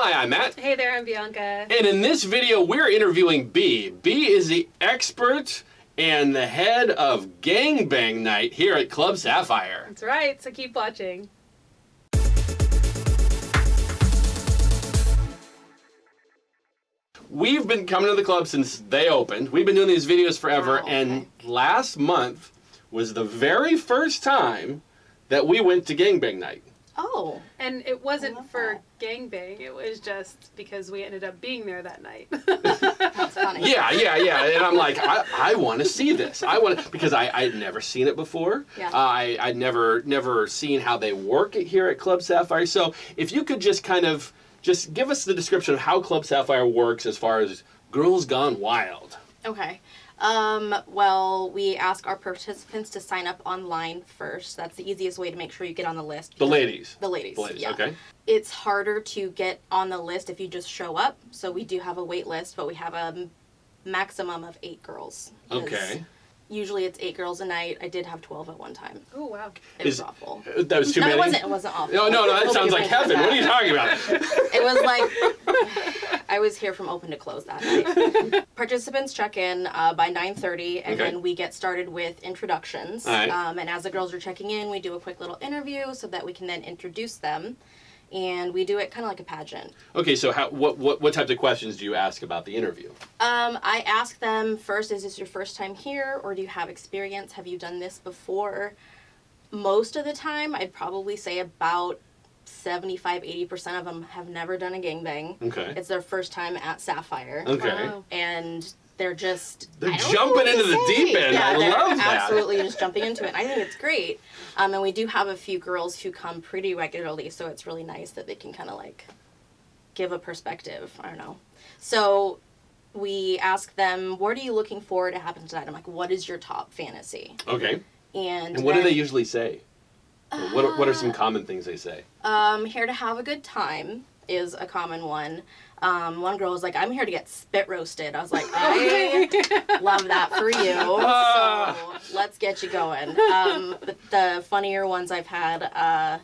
Hi, I'm Matt. Hey there, I'm Bianca. And in this video, we're interviewing B. B is the expert and the head of Gangbang Night here at Club Sapphire. That's right, so keep watching. We've been coming to the club since they opened. We've been doing these videos forever, Wow, and last month was the very first time that we went to Gangbang Night. Oh. And it wasn't for gangbang, it was just because we ended up being there that night. That's funny. Yeah. And I'm like, I want to see this. Because I'd never seen it before. Yeah. I'd never seen how they work it here at Club Sapphire. So if you could just just give us the description of how Club Sapphire works as far as Girls Gone Wild. Okay. Well, we ask our participants to sign up online first. That's the easiest way to make sure you get on the list. The ladies. The ladies, yeah. Okay. It's harder to get on the list if you just show up. So we do have a wait list, but we have a maximum of 8 girls. Okay. Usually it's 8 girls a night. I did have 12 at one time. Oh, wow. It was awful. That was too many? It wasn't awful. No, that sounds like heaven. What are you talking about? It was like, I was here from open to close that night. Participants check in by 9:30, and then we get started with introductions. All right. And as the girls are checking in, we do a quick little interview so that we can then introduce them. And we do it kind of like a pageant. Okay, so what types of questions do you ask about the interview? I ask them first, is this your first time here, or do you have experience? Have you done this before? Most of the time, I'd probably say about 75-80% of them have never done a gangbang. Okay. It's their first time at Sapphire. Okay. Wow. And they're They're jumping into the deep end. Yeah, I love that. Absolutely just jumping into it. I think it's great. And we do have a few girls who come pretty regularly, so it's really nice that they can kind of like give a perspective. I don't know. So we ask them, what are you looking for to happen tonight? I'm like, what is your top fantasy? Okay. And what do they usually say? What are some common things they say? Here to have a good time is a common one. One girl was like, I'm here to get spit roasted. I was like, I love that for you. So let's get you going. The funnier ones I've had,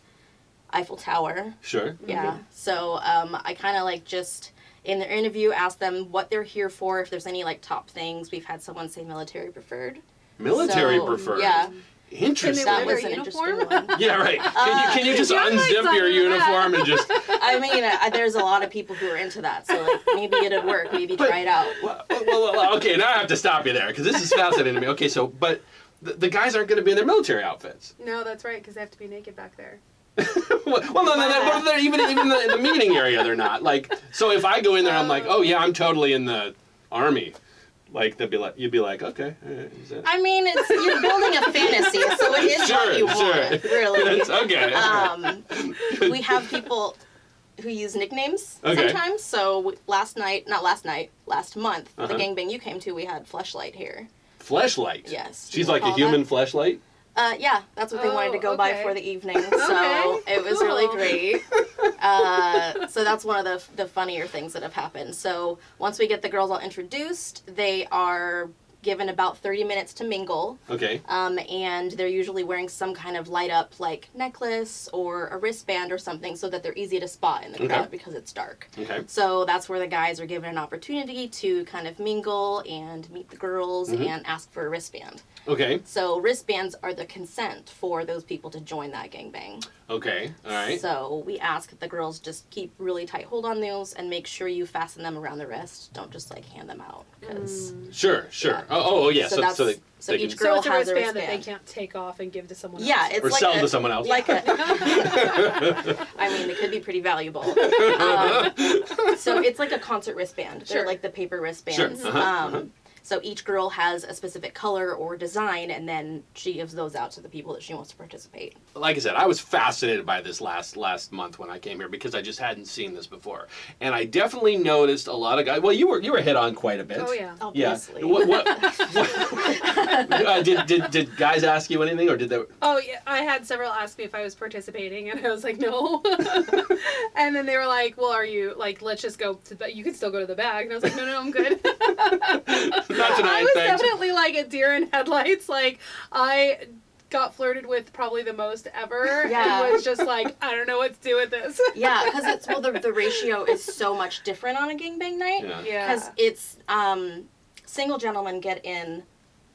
Eiffel Tower. Sure. Yeah. Okay. So I kind of like just in their interview ask them what they're here for, if there's any like top things. We've had someone say military preferred. Military So, preferred? Yeah. Interesting. That wear was their an uniform? interesting one. Yeah, right. Can you just You're like unzip your signing uniform and just... I mean, there's a lot of people who are into that, so like maybe it'd work. Maybe try it out. Well, okay, now I have to stop you there, because this is fascinating to me. Okay, so, but the guys aren't going to be in their military outfits. No, that's right, because they have to be naked back there. well, no, even in the meeting area, they're not. Like, so if I go in there, I'm like, oh yeah, I'm totally in the Army. Like, you'd be like, okay. I mean, you're building a fantasy, so it is what you want, really. It's okay. We have people who use nicknames Okay. sometimes. So last month, the gangbang you came to, we had Fleshlight here. Fleshlight? Yes. She's like a human fleshlight? Yeah, that's what they wanted to go by okay. for the evening. So it was really great. So that's one of the funnier things that have happened. So once we get the girls all introduced, they are given about 30 minutes to mingle. Okay. And they're usually wearing some kind of light up like necklace or a wristband or something so that they're easy to spot in the crowd because it's dark. Okay. So that's where the guys are given an opportunity to kind of mingle and meet the girls and ask for a wristband. Okay. So wristbands are the consent for those people to join that gangbang. Okay. All right. So we ask that the girls just keep really tight hold on those and make sure you fasten them around the wrist. Don't just like hand them out. Sure. Yeah. Oh, yeah. So they each can... girl So has it's a a wristband that they wristband. can't take off and give to someone else. Yeah, it's Or like sell to someone else. Like I mean, they could be pretty valuable. So it's like a concert wristband. They're Sure. like the paper wristbands. Sure. So each girl has a specific color or design, and then she gives those out to the people that she wants to participate. Like I said, I was fascinated by this last month when I came here because I just hadn't seen this before, and I definitely noticed a lot of guys. Well, you were hit on quite a bit. Oh yeah. Obviously. Yeah. Did guys ask you anything, or did they? Oh yeah, I had several ask me if I was participating, and I was like, no. And then they were like, well, are you like, let's just go to you can still go to the bag, and I was like, no, I'm good. Not tonight, I was thanks. definitely like a deer in headlights. Like I got flirted with probably the most ever. Yeah. And was just like, I don't know what to do with this. Yeah, because it's, well, the ratio is so much different on a gangbang night. Yeah. Because it's, single gentlemen get in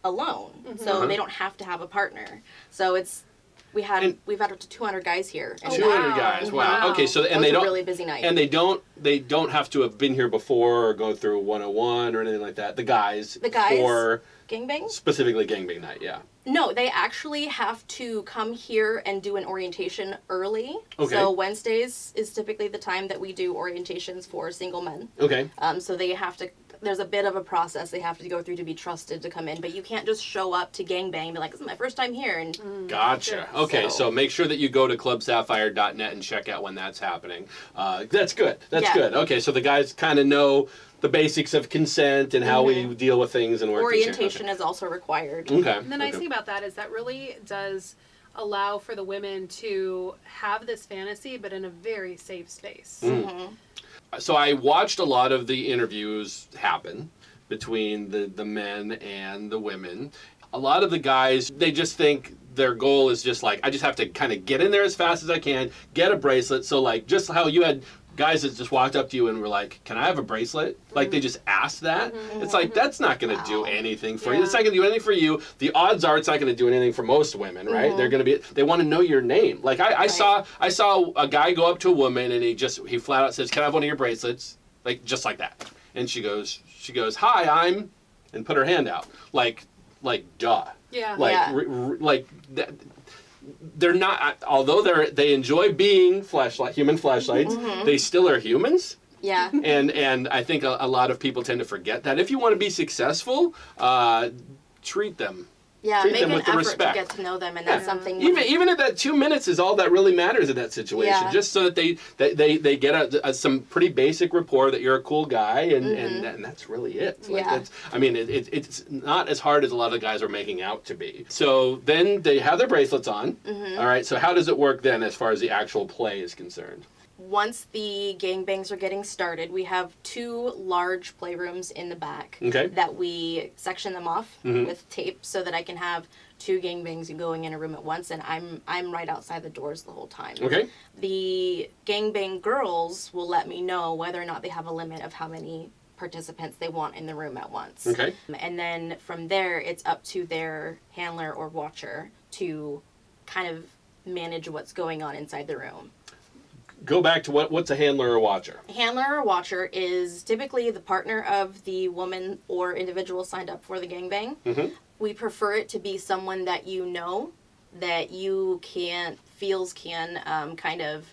alone. So they don't have to have a partner. So it's, we've had up to 200 guys here. 200 guys. Wow. Okay, so and It they was a don't really busy night. and they don't have to have been here before or go through 101 or anything like that. The guys for gangbang? specifically gangbang night, yeah. No, they actually have to come here and do an orientation early. Okay. So Wednesdays is typically the time that we do orientations for single men. Okay. So they have to, there's a bit of a process they have to go through to be trusted to come in, but you can't just show up to gangbang and be like, this is my first time here. And Gotcha. Okay, so make sure that you go to clubsapphire.net and check out when that's happening. That's good. That's good. Okay, so the guys kind of know the basics of consent and how we deal with things and work. Orientation is also required. Okay. And the nice thing about that is that really does allow for the women to have this fantasy, but in a very safe space. So I watched a lot of the interviews happen between the men and the women. A lot of the guys, they just think their goal is just like, I just have to kind of get in there as fast as I can, get a bracelet. So like, just how you had guys that just walked up to you and were like, can I have a bracelet? Like they just asked that. It's like, that's not going to do anything for you. It's not going to do anything for you. The odds are it's not going to do anything for most women, right? They're going to be, they want to know your name. Like I saw a guy go up to a woman and he flat out says, can I have one of your bracelets? Like, just like that. And she goes, hi, I'm, and put her hand out. Like duh. Yeah. Like that. They're not, although they enjoy being human fleshlights, they still are humans. Yeah. And I think a lot of people tend to forget that. If you want to be successful, treat them. Yeah, treat make them an with the effort respect. to get to know them, and that's something. Even if that 2 minutes is all that really matters in that situation, just so that they get some pretty basic rapport that you're a cool guy, and that's really it. Like it's not as hard as a lot of the guys are making out to be. So then they have their bracelets on. All right. So how does it work then, as far as the actual play is concerned? Once the gangbangs are getting started, we have 2 large playrooms in the back that we section them off with tape so that I can have 2 gangbangs going in a room at once, and I'm right outside the doors the whole time. Okay. The gangbang girls will let me know whether or not they have a limit of how many participants they want in the room at once. Okay. And then from there, it's up to their handler or watcher to kind of manage what's going on inside the room. Go back to what's a handler or watcher? Handler or watcher is typically the partner of the woman or individual signed up for the gangbang. We prefer it to be someone that you know, that you can kind of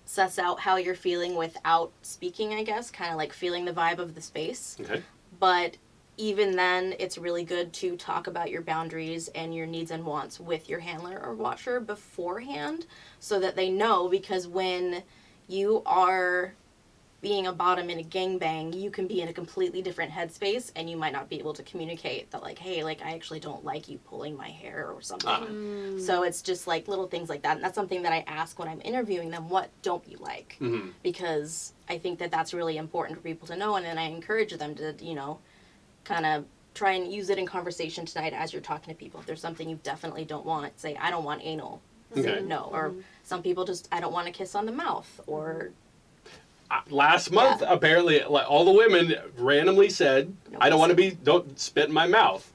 suss out how you're feeling without speaking, I guess, kind of like feeling the vibe of the space. Okay. But even then, it's really good to talk about your boundaries and your needs and wants with your handler or watcher beforehand so that they know, because when you are being a bottom in a gangbang, you can be in a completely different headspace and you might not be able to communicate that, like, hey, like, I actually don't like you pulling my hair or something. So it's just like little things like that. And that's something that I ask when I'm interviewing them, what don't you like? Because I think that that's really important for people to know. And then I encourage them to, kind of try and use it in conversation tonight as you're talking to people. If there's something you definitely don't want, say, I don't want anal. Say no. Or some people just, I don't want to kiss on the mouth. Or last month, apparently, all the women randomly said, I don't want to don't spit in my mouth.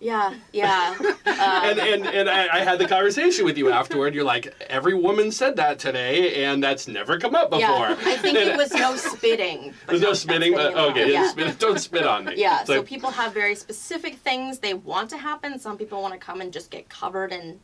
Yeah. And I had the conversation with you afterward. You're like, every woman said that today, and that's never come up before. Yeah, I think it was no spitting. There's no spitting? Okay, don't spit on me. Yeah, so people have very specific things they want to happen. Some people want to come and just get covered in,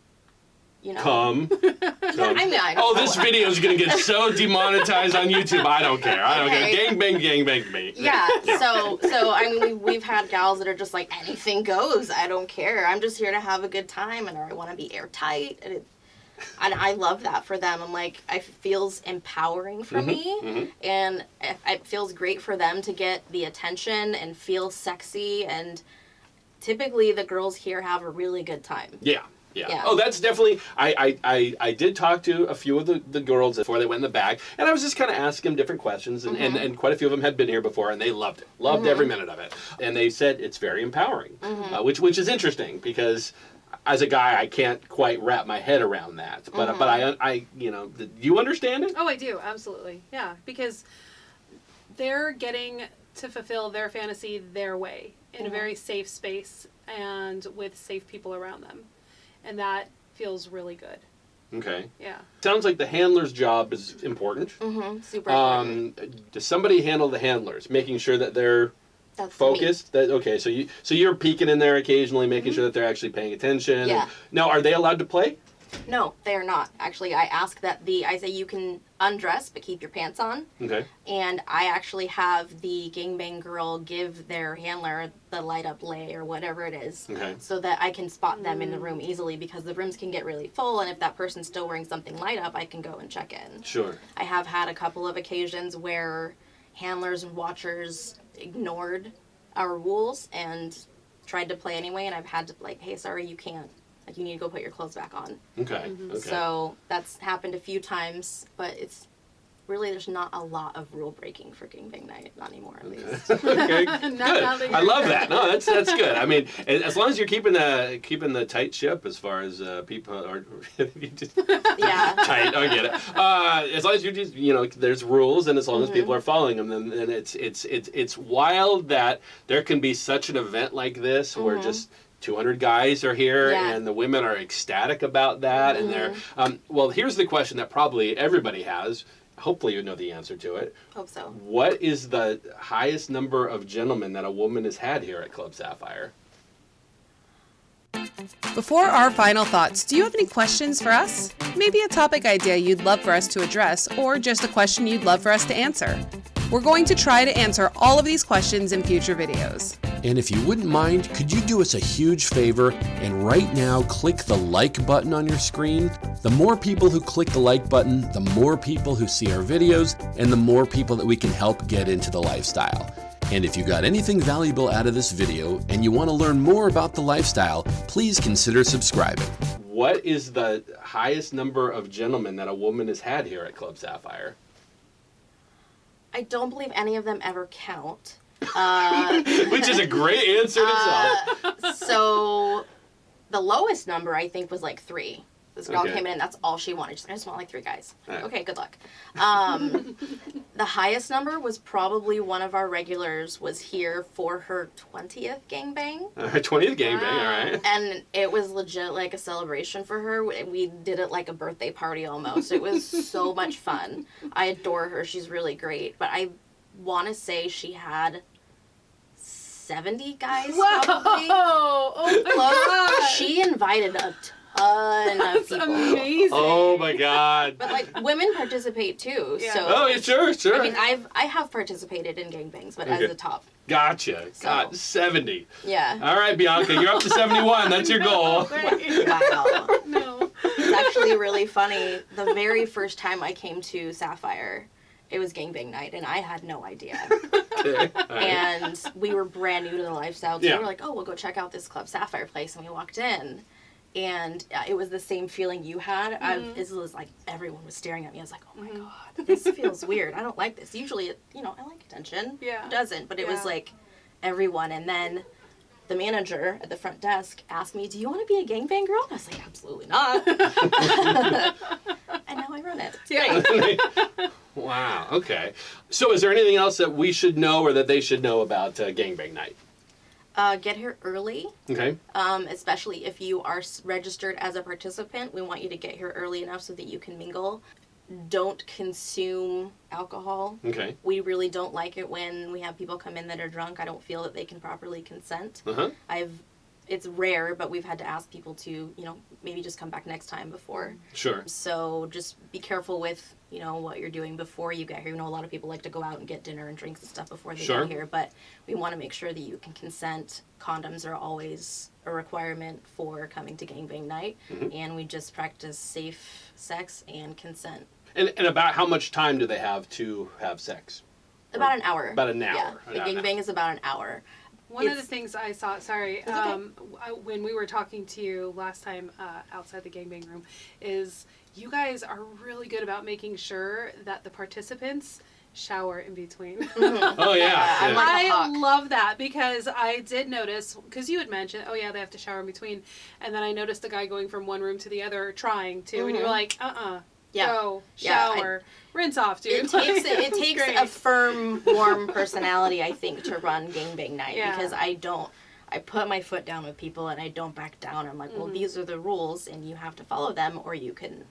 Come. This video is going to get so demonetized on YouTube. I don't care. Gang bang me. Yeah. So I mean, we've had gals that are just like, anything goes. I don't care. I'm just here to have a good time, and I want to be airtight. And I love that for them. I'm like, it feels empowering for me, and it feels great for them to get the attention and feel sexy. And typically, the girls here have a really good time. Yeah. Oh, that's definitely, I did talk to a few of the girls before they went in the back, and I was just kind of asking them different questions, and quite a few of them had been here before, and they loved it. Loved every minute of it. And they said it's very empowering, which is interesting, because as a guy, I can't quite wrap my head around that. But I do you understand it? Oh, I do, absolutely. Yeah, because they're getting to fulfill their fantasy their way in a very safe space and with safe people around them. And that feels really good. Okay. Yeah. Sounds like the handler's job is important. Super important. Does somebody handle the handlers, making sure that they're That's focused? me. That okay? So you're peeking in there occasionally, making sure that they're actually paying attention. Yeah. And, now, are they allowed to play? No, they are not. Actually, I ask that I say you can undress, but keep your pants on. Okay. And I actually have the gangbang girl give their handler the light up lay or whatever it is. Okay. So that I can spot them in the room easily, because the rooms can get really full, and if that person's still wearing something light up, I can go and check in. Sure. I have had a couple of occasions where handlers and watchers ignored our rules and tried to play anyway, and I've had to hey, sorry, you can't. You need to go put your clothes back on. Okay. Okay. So that's happened a few times, but it's really, there's not a lot of rule breaking for gangbang night, not anymore at least. Okay. Good. I love that. No, that's good. I mean, as long as you're keeping the tight ship as far as people are tight. I get it. As long as you just there's rules, and as long as people are following them, then it's wild that there can be such an event like this where just 200 guys are here, and the women are ecstatic about that, and they're well, here's the question that probably everybody has. Hopefully you know the answer to it. Hope so. What is the highest number of gentlemen that a woman has had here at Club Sapphire? Before our final thoughts, do you have any questions for us? Maybe a topic idea you'd love for us to address, or just a question you'd love for us to answer. We're going to try to answer all of these questions in future videos. And if you wouldn't mind, could you do us a huge favor and right now click the like button on your screen? The more people who click the like button, the more people who see our videos, and the more people that we can help get into the lifestyle. And if you got anything valuable out of this video and you want to learn more about the lifestyle, please consider subscribing. What is the highest number of gentlemen that a woman has had here at Club Sapphire? I don't believe any of them ever count. Which is a great answer to itself. So the lowest number, I think, was 3. This girl Okay. came in and that's all she wanted. She's like, I just want 3 guys. Right. Okay, good luck. The highest number was probably one of our regulars was here for her 20th gangbang. 20th gangbang, all right. And it was legit like a celebration for her. We did it like a birthday party almost. It was so much fun. I adore her. She's really great. But I want to say she had 70 guys probably. Oh my God. She invited a ton of people. Amazing. Oh my God. But women participate too. Yeah. So Oh, yeah, sure. I mean, I have participated in gangbangs, but as Okay. a top. Gotcha. God, 70. Yeah. All right, Bianca, you're up to 71. That's your goal. Wow. No. It's actually really funny. The very first time I came to Sapphire, it was gangbang night, and I had no idea. Okay. All right. And we were brand new to the lifestyle, so Yeah. we were like, oh, we'll go check out this Club Sapphire place, and we walked in. And it was the same feeling you had. It was like everyone was staring at me. I was like, oh my God, this feels weird. I don't like this. Usually, I like attention. Yeah. Who doesn't? But it was Yeah. like everyone. And then the manager at the front desk asked me, do you want to be a gangbang girl? And I was like, absolutely not. And now I run it. Yeah. Wow, okay. So is there anything else that we should know or that they should know about gangbang night? Get here early. Okay. Especially if you are registered as a participant. We want you to get here early enough so that you can mingle. Don't consume alcohol. Okay. We really don't like it when we have people come in that are drunk. I don't feel that they can properly consent. Uh-huh. It's rare, but we've had to ask people to, maybe just come back next time before. Sure. So just be careful with, what you're doing before you get here. A lot of people like to go out and get dinner and drinks and stuff before they Sure. get here, but we want to make sure that you can consent. Condoms are always a requirement for coming to gangbang night, and we just practice safe sex and consent. And about how much time do they have to have sex? About an hour. About an hour. Yeah, the About an gangbang is about an hour. One of the things I saw, sorry, It's okay. when we were talking to you last time outside the gangbang room, is you guys are really good about making sure that the participants shower in between. Oh yeah. I'm yeah. like a I hawk. love that because I did notice, because you had mentioned, oh yeah, they have to shower in between. And then I noticed the guy going from one room to the other trying to. And you were like, Yeah. go, Yeah, shower, rinse off, dude. It takes It's a great. firm, warm personality, I think, to run gangbang night Yeah. because I put my foot down with people and I don't back down. I'm like, well, these are the rules and you have to follow them or you can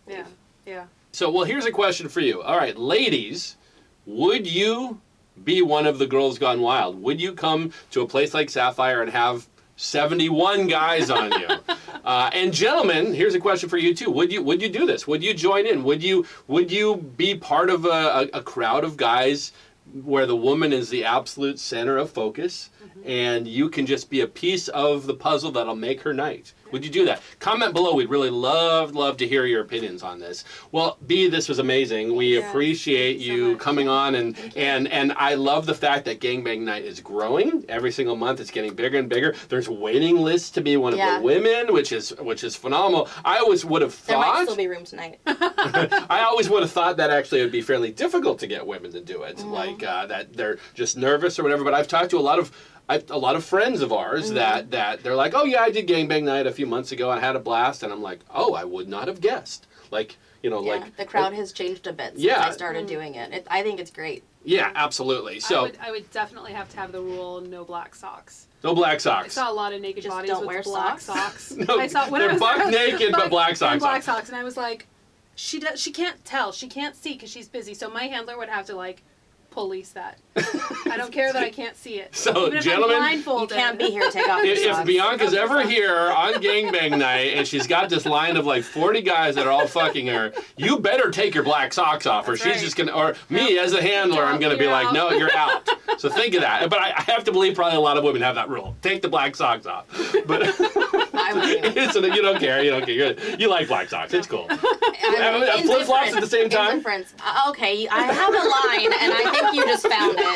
leave. Yeah. So, well, here's a question for you. All right, ladies, would you be one of the girls gone wild? Would you come to a place like Sapphire and have 71 guys on you? And gentlemen, here's a question for you too. Would you do this? Would you join in? Would you be part of a crowd of guys where the woman is the absolute center of focus and you can just be a piece of the puzzle that'll make her night? Would you do that? Comment below. We'd really love to hear your opinions on this. Well, B, this was amazing. We Yes, appreciate thank you so you much. coming on, and I love the fact that Gangbang Night is growing every single month. It's getting bigger and bigger. There's waiting lists to be one of Yeah. the women, which is phenomenal. I always would have There might thought still be room tonight. I always would have thought that actually it would be fairly difficult to get women to do it, like that they're just nervous or whatever. But I've talked to a lot of friends of ours that they're like, oh yeah, I did Gangbang Night a few months ago and I had a blast, and I'm like, oh, I would not have guessed. Like, Yeah, like the crowd has changed a bit since Yeah. I started doing it. I think it's great. yeah, absolutely. So I would definitely have to have the rule no black socks. no black I socks. saw a lot of naked Just bodies don't with wear black socks. socks. No, I saw when they're I was buck naked, but black socks and black on. socks, and I was like, she can't tell, she can't see because she's busy. So my handler would have to like police that. I don't care that I can't see it. So, Even if gentlemen, I'm You blindfolded. can't be here. Take off your If socks. Bianca's ever here on Gangbang Night and she's got this line of like 40 guys that are all fucking her, you better take your black socks off, or That's she's right. just gonna, or me as a handler, I'm gonna be You're like, out. no, you're out. So think of that. But I have to believe probably a lot of women have that rule: take the black socks off. But I wouldn't even. you don't care. You like black socks. It's cool. Flip-flops at the same time? Indifference. Okay, I have a line, and I think you just found it.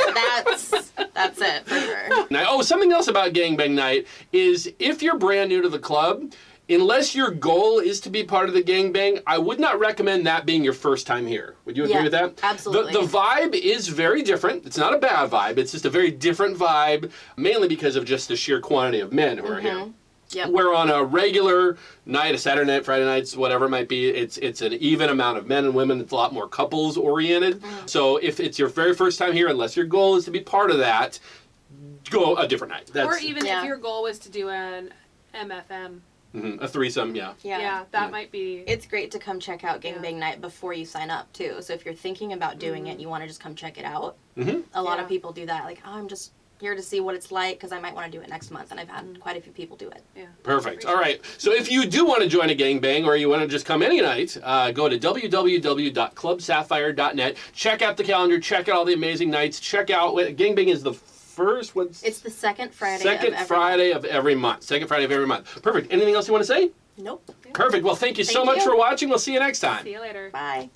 That's it for sure. Now, something else about Gangbang Night is if you're brand new to the club, unless your goal is to be part of the gangbang, I would not recommend that being your first time here. Would you agree Yeah, with that? absolutely. The vibe is very different. It's not a bad vibe. It's just a very different vibe, mainly because of just the sheer quantity of men who are here. Yep. Where on a regular night, a Saturday night, Friday nights, whatever it might be, it's an even amount of men and women. It's a lot more couples oriented. So if it's your very first time here, unless your goal is to be part of that, go a different night. Or even Yeah. if your goal was to do an MFM. a threesome, yeah. Yeah, that might be. It's great to come check out Gangbang Night before you sign up too. So if you're thinking about doing it, you want to just come check it out. A lot of Yeah. people do that. Like, oh, I'm just here to see what it's like because I might want to do it next month, and I've had quite a few people do it. Yeah. Perfect. All right. So if you do want to join a gangbang or you want to just come any night, go to www.clubsapphire.net. Check out the calendar. Check out all the amazing nights. Check out gangbang is the first. It's the second Friday. second of every Friday of every month. Second Friday of every month. Perfect. Anything else you want to say? Nope. Perfect. Well, thank you so Thank much you. for watching. We'll see you next time. See you later. Bye.